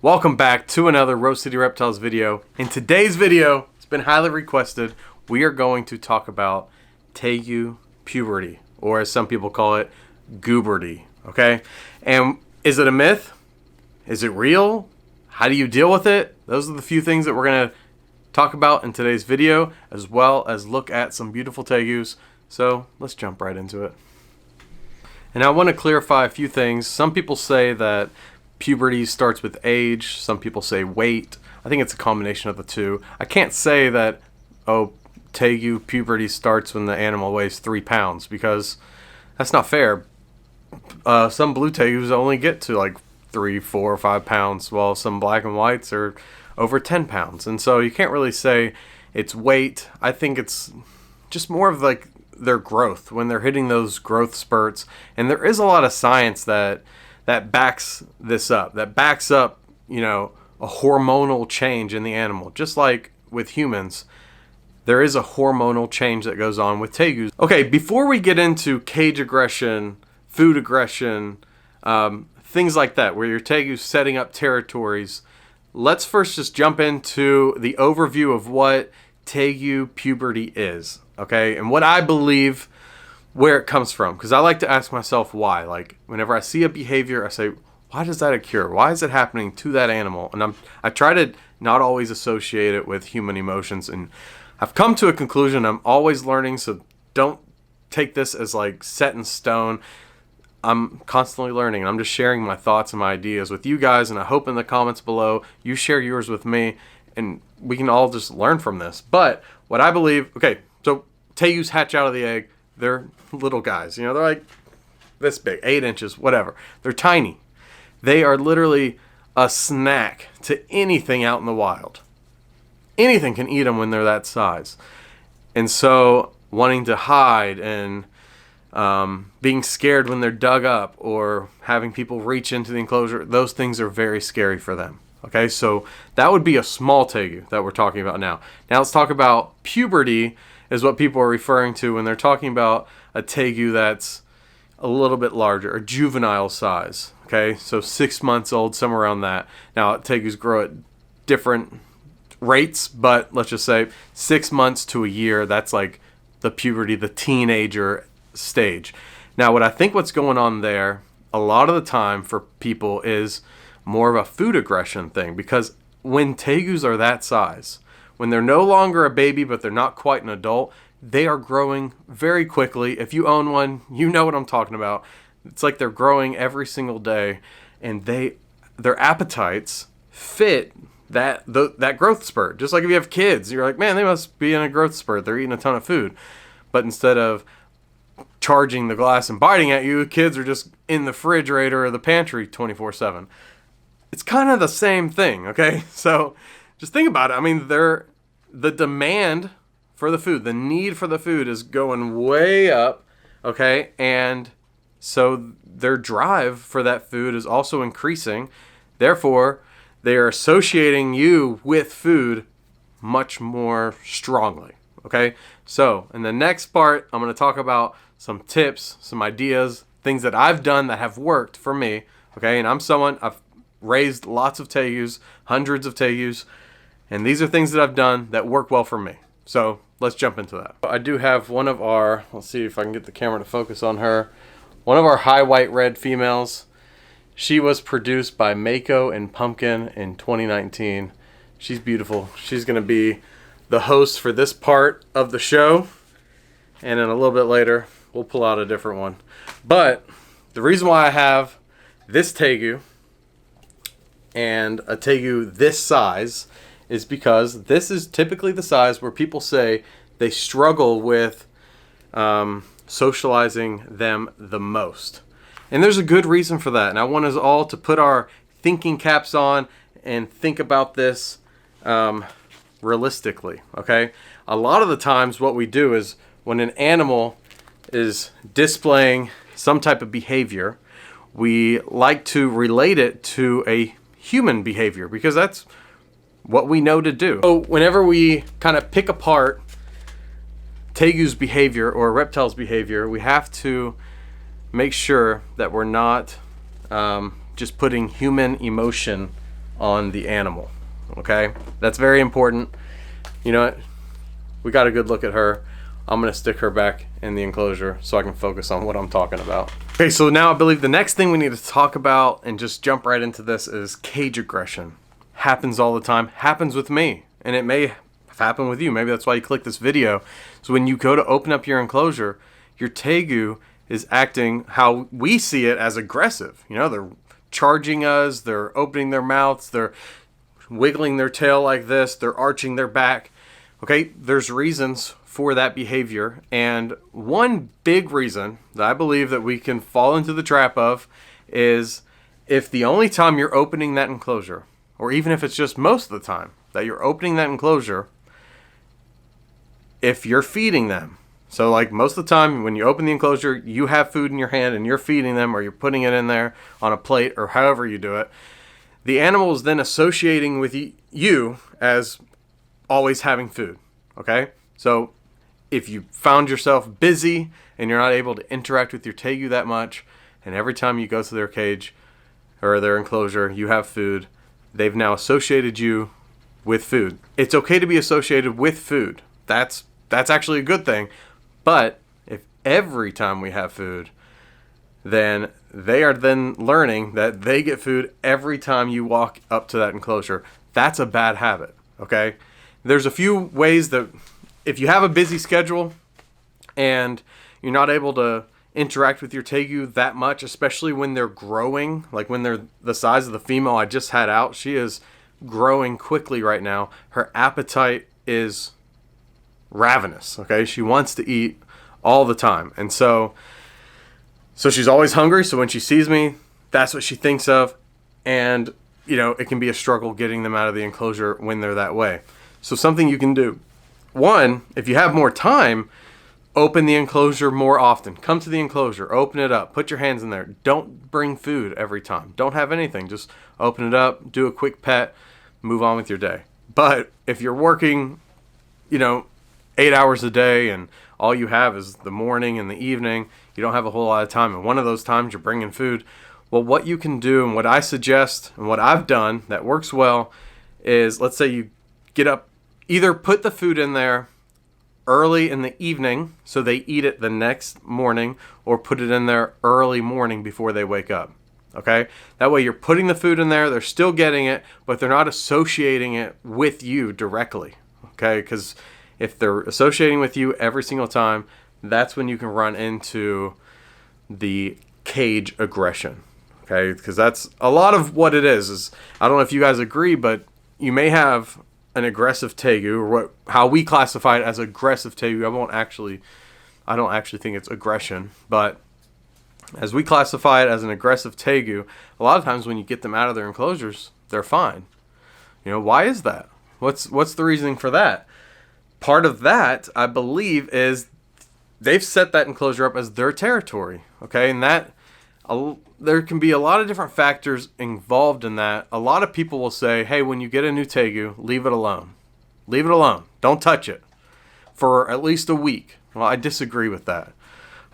Welcome back to another Rose City Reptiles video. In today's video, it's been highly requested, we are going to talk about Tegu Puberty, or as some people call it, Gooberty, okay? And is it a myth? Is it real? How do you deal with it? Those are the few things that we're gonna talk about in today's video, as well as look at some beautiful Tegus. So let's jump right into it. And I want to clarify a few things. Some people say that puberty starts with age. Some people say weight. I think it's a combination of the two. I can't say that, Tegu puberty starts when the animal weighs 3 pounds, because that's not fair. Some blue Tegus only get to like 3, 4, or 5 pounds, while some black and whites are over 10 pounds. And so you can't really say it's weight. I think it's just more of like their growth when they're hitting those growth spurts. And there is a lot of science that backs this up, that backs up, a hormonal change in the animal. Just like with humans, there is a hormonal change that goes on with Tegus. Okay, before we get into cage aggression, food aggression, things like that, where your Tegu's setting up territories, let's first just jump into the overview of what Tegu puberty is, okay? And what I believe where it comes from, because I like to ask myself why. Like, whenever I see a behavior, I say, why does that occur? Why is it happening to that animal? And I try to not always associate it with human emotions, and I've come to a conclusion. I'm always learning, so don't take this as like set in stone. I'm constantly learning, and I'm just sharing my thoughts and my ideas with you guys, and I hope in the comments below you share yours with me, and we can all just learn from this. But what I believe, okay, so Tegus hatch out of the egg. They're little guys, they're like this big, 8 inches, whatever. They're tiny. They are literally a snack to anything out in the wild. Anything can eat them when they're that size. And so wanting to hide and being scared when they're dug up or having people reach into the enclosure, those things are very scary for them. Okay, so that would be a small Tegu that we're talking about now. Now let's talk about puberty, is what people are referring to when they're talking about a Tegu that's a little bit larger, a juvenile size. Okay, so 6 months old, somewhere around that. Now Tegus grow at different rates, but let's just say 6 months to a year, that's like the puberty, the teenager stage. Now what's going on there a lot of the time for people is more of a food aggression thing, because when Tegus are that size, when they're no longer a baby but they're not quite an adult, they are growing very quickly. If you own one, you know what I'm talking about. It's like they're growing every single day, and their appetites fit that growth spurt. Just like if you have kids, you're like, man, they must be in a growth spurt. They're eating a ton of food. But instead of charging the glass and biting at you, kids are just in the refrigerator or the pantry 24/7. It's kind of the same thing, okay? So just think about it. I mean, the demand for the food, the need for the food is going way up, okay? And so their drive for that food is also increasing. Therefore, they are associating you with food much more strongly, okay? So in the next part, I'm going to talk about some tips, some ideas, things that I've done that have worked for me, okay? And I've raised lots of Tegus, hundreds of Tegus, and these are things that I've done that work well for me. So let's jump into that. I do have one of our, let's see if I can get the camera to focus on her, one of our high white red females. She was produced by Mako and Pumpkin in 2019. She's beautiful. She's going to be the host for this part of the show, and then a little bit later we'll pull out a different one. But the reason why I have this Tegu and a Tegu this size is because this is typically the size where people say they struggle with socializing them the most. And there's a good reason for that. And I want us all to put our thinking caps on and think about this realistically, okay? A lot of the times what we do is when an animal is displaying some type of behavior, we like to relate it to a human behavior, because that's what we know to do. So whenever we kind of pick apart Tegu's behavior or reptile's behavior, we have to make sure that we're not just putting human emotion on the animal. Okay, that's very important. You know what? We got a good look at her. I'm gonna stick her back in the enclosure so I can focus on what I'm talking about. Okay, so now I believe the next thing we need to talk about and just jump right into this is cage aggression. Happens all the time, happens with me, and it may happen with you. Maybe that's why you click this video. So when you go to open up your enclosure, your Tegu is acting how we see it as aggressive. You know, they're charging us, they're opening their mouths, they're wiggling their tail like this, they're arching their back. Okay, there's reasons for that behavior, and one big reason that I believe that we can fall into the trap of is if the only time you're opening that enclosure, or even if it's just most of the time that you're opening that enclosure, if you're feeding them. So like most of the time when you open the enclosure, you have food in your hand and you're feeding them, or you're putting it in there on a plate, or however you do it. The animal is then associating with you as always having food. Okay, so if you found yourself busy and you're not able to interact with your Tegu that much, and every time you go to their cage or their enclosure, you have food, they've now associated you with food. It's okay to be associated with food. That's actually a good thing. But if every time we have food, then they are then learning that they get food every time you walk up to that enclosure. That's a bad habit, okay? There's a few ways that if you have a busy schedule and you're not able to interact with your Tegu that much, especially when they're growing, like when they're the size of the female I just had out, she is growing quickly right now. Her appetite is ravenous, okay? She wants to eat all the time. And so she's always hungry. So when she sees me, that's what she thinks of. And, you know, it can be a struggle getting them out of the enclosure when they're that way. So something you can do. One, if you have more time, open the enclosure more often. Come to the enclosure, open it up, put your hands in there. Don't bring food every time. Don't have anything. Just open it up, do a quick pet, move on with your day. But if you're working, 8 hours a day and all you have is the morning and the evening, you don't have a whole lot of time, and one of those times you're bringing food, well, what you can do and what I suggest and what I've done that works well is, let's say you get up, either put the food in there early in the evening so they eat it the next morning, or put it in there early morning before they wake up. Okay? That way you're putting the food in there, they're still getting it, but they're not associating it with you directly. Okay? Because if they're associating with you every single time, that's when you can run into the cage aggression. Okay? Because that's a lot of what it is. I don't know if you guys agree, but you may have an aggressive Tegu, or how we classify it as aggressive Tegu. I don't actually think it's aggression, but as we classify it as an aggressive Tegu, a lot of times when you get them out of their enclosures, they're fine. Why is that? What's the reasoning for that? Part of that, I believe, is they've set that enclosure up as their territory. Okay, and that there can be a lot of different factors involved in that. A lot of people will say, hey, when you get a new Tegu, leave it alone. Leave it alone. Don't touch it for at least a week. Well, I disagree with that.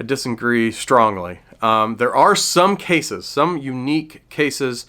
I disagree strongly. There are some cases, some unique cases,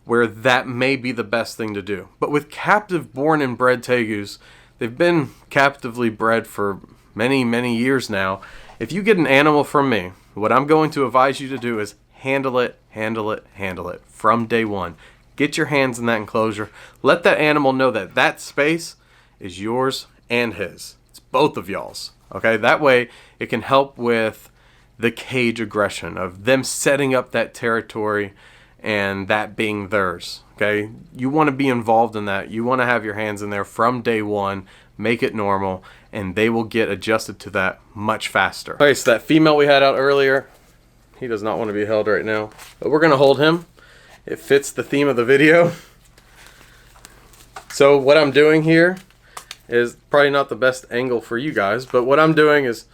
where that may be the best thing to do. But with captive born and bred Tegus, they've been captively bred for many, many years now. If you get an animal from me, what I'm going to advise you to do is handle it from day one. Get your hands in that enclosure. Let that animal know that that space is yours and his. It's both of y'all's. Okay, that way it can help with the cage aggression of them setting up that territory and that being theirs. Okay, you want to be involved in that. You want to have your hands in there from day one, make it normal, and they will get adjusted to that much faster. Okay, so that female we had out earlier, he does not want to be held right now, but we're going to hold him. It fits the theme of the video. So what I'm doing here is probably not the best angle for you guys, but what I'm doing is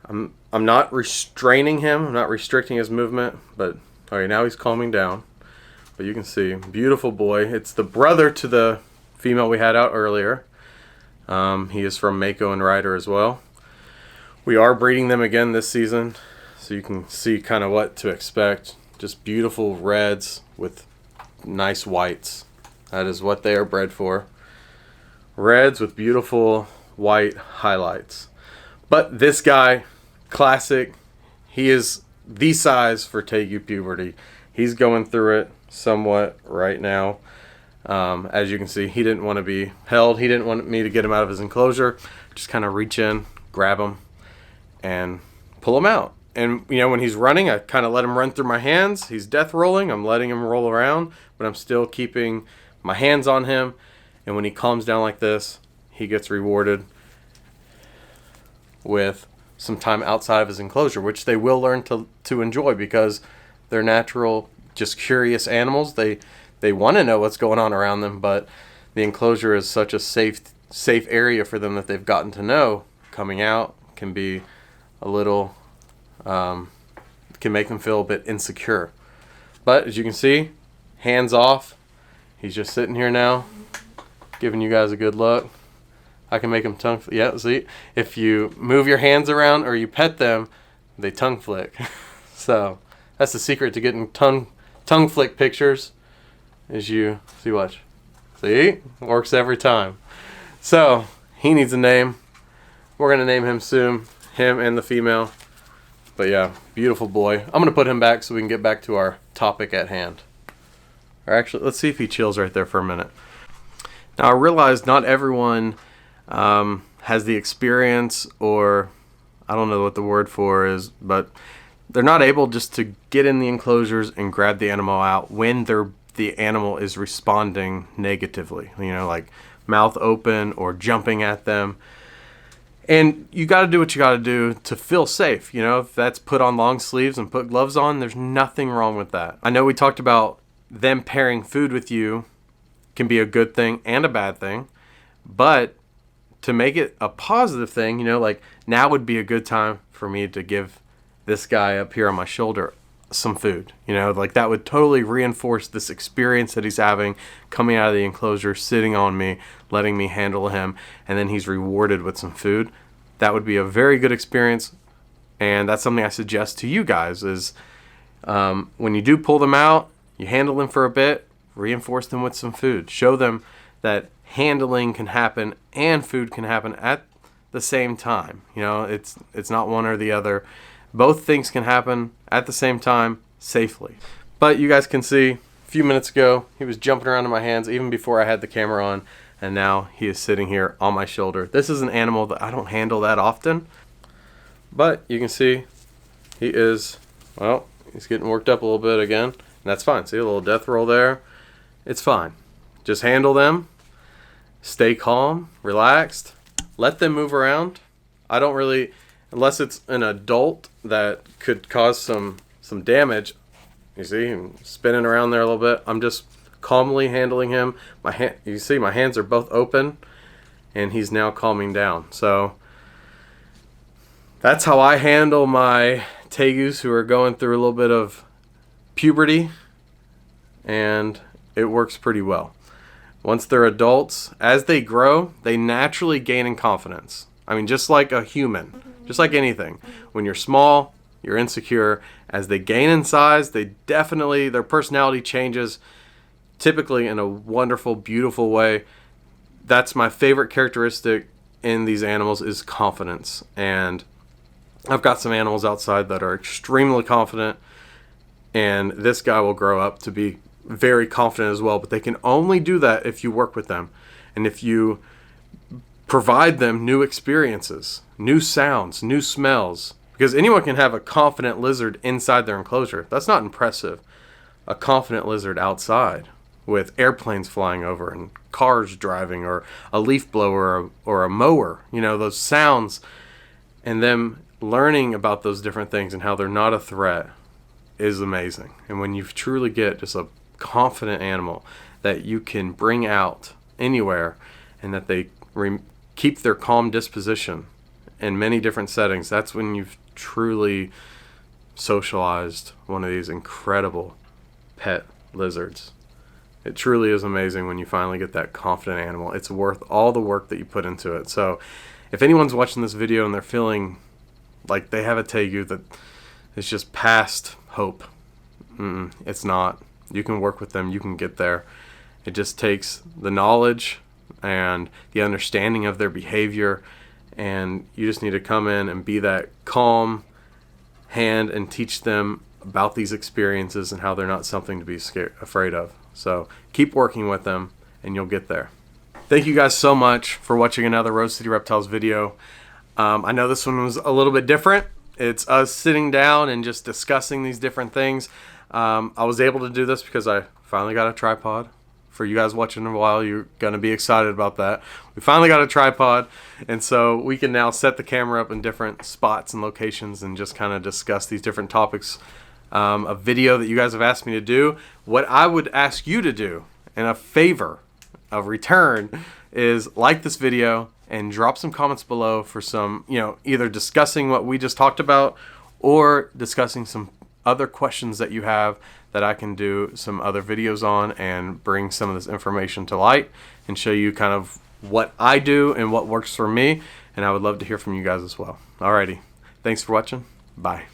I'm not restraining him, I'm not restricting his movement, but all right, now he's calming down. But you can see, beautiful boy. It's the brother to the female we had out earlier. He is from Mako and Ryder as well. We are breeding them again this season, so you can see kind of what to expect. Just beautiful reds with nice whites. That is what they are bred for. Reds with beautiful white highlights. But this guy, classic, he is the size for Tegu Puberty. He's going through it somewhat right now. As you can see, he didn't want to be held. He didn't want me to get him out of his enclosure. Just kind of reach in, grab him, and pull him out. And, you know, when he's running, I kind of let him run through my hands. He's death rolling. I'm letting him roll around, but I'm still keeping my hands on him. And when he calms down like this, he gets rewarded with some time outside of his enclosure, which they will learn to enjoy because they're natural, just curious animals. They want to know what's going on around them, but the enclosure is such a safe area for them that they've gotten to know. Coming out can be a little, can make them feel a bit insecure. But as you can see, hands off. He's just sitting here now, giving you guys a good look. I can make them tongue flick. Yeah, see? If you move your hands around or you pet them, they tongue flick. So that's the secret to getting tongue flick pictures. Is you see, watch. See? Works every time. So he needs a name. We're gonna name him soon. Him and the female. But yeah, beautiful boy. I'm gonna put him back so we can get back to our topic at hand. Or actually, let's see if he chills right there for a minute. Now I realize not everyone has the experience, or I don't know what the word for is, but they're not able just to get in the enclosures and grab the animal out when the animal is responding negatively, you know, like mouth open or jumping at them. And you got to do what you got to do to feel safe. You know, if that's put on long sleeves and put gloves on, there's nothing wrong with that. I know we talked about them pairing food with you can be a good thing and a bad thing, but to make it a positive thing, you know, like now would be a good time for me to give this guy up here on my shoulder some food. You know, like that would totally reinforce this experience that he's having coming out of the enclosure, sitting on me, letting me handle him, and then he's rewarded with some food. That would be a very good experience, and that's something I suggest to you guys is when you do pull them out, you handle them for a bit, reinforce them with some food. Show them that handling can happen and food can happen at the same time. You know, it's not one or the other. Both things can happen at the same time safely. But you guys can see a few minutes ago he was jumping around in my hands even before I had the camera on, and now he is sitting here on my shoulder. This is an animal that I don't handle that often, but you can see he is, well, he's getting worked up a little bit again, and that's fine. See a little death roll there? It's fine. Just handle them. Stay calm, relaxed, let them move around. I don't really, unless it's an adult that could cause some damage. You see him spinning around there a little bit. I'm just calmly handling him. You see my hands are both open, and he's now calming down. So that's how I handle my Tegus who are going through a little bit of puberty, and it works pretty well. Once they're adults, as they grow, they naturally gain in confidence. I mean, just like a human, just like anything. When you're small, you're insecure. As they gain in size, their personality changes, typically in a wonderful, beautiful way. That's my favorite characteristic in these animals is confidence. And I've got some animals outside that are extremely confident, and this guy will grow up to be very confident as well, but they can only do that if you work with them and if you provide them new experiences, new sounds, new smells, because anyone can have a confident lizard inside their enclosure. That's not impressive. A confident lizard outside with airplanes flying over and cars driving or a leaf blower or a mower, you know, those sounds, and them learning about those different things and how they're not a threat is amazing. And when you truly get just a confident animal that you can bring out anywhere and that they keep their calm disposition in many different settings, that's when you've truly socialized one of these incredible pet lizards. It truly is amazing when you finally get that confident animal. It's worth all the work that you put into it. So if anyone's watching this video and they're feeling like they have a Tegu that is just past hope, it's not. You can work with them, you can get there, It just takes the knowledge and the understanding of their behavior, and you just need to come in and be that calm hand and teach them about these experiences and how they're not something to be afraid of. So keep working with them and you'll get there. Thank you guys so much for watching another Rose City Reptiles video. I know this one was a little bit different. It's us sitting down and just discussing these different things. I was able to do this because I finally got a tripod. For you guys watching in a while, you're going to be excited about that. We finally got a tripod, and so we can now set the camera up in different spots and locations and just kind of discuss these different topics. A video that you guys have asked me to do. What I would ask you to do in a favor of return is like this video and drop some comments below for some, either discussing what we just talked about or discussing some other questions that you have that I can do some other videos on and bring some of this information to light and show you kind of what I do and what works for me. And I would love to hear from you guys as well. Alrighty. Thanks for watching. Bye.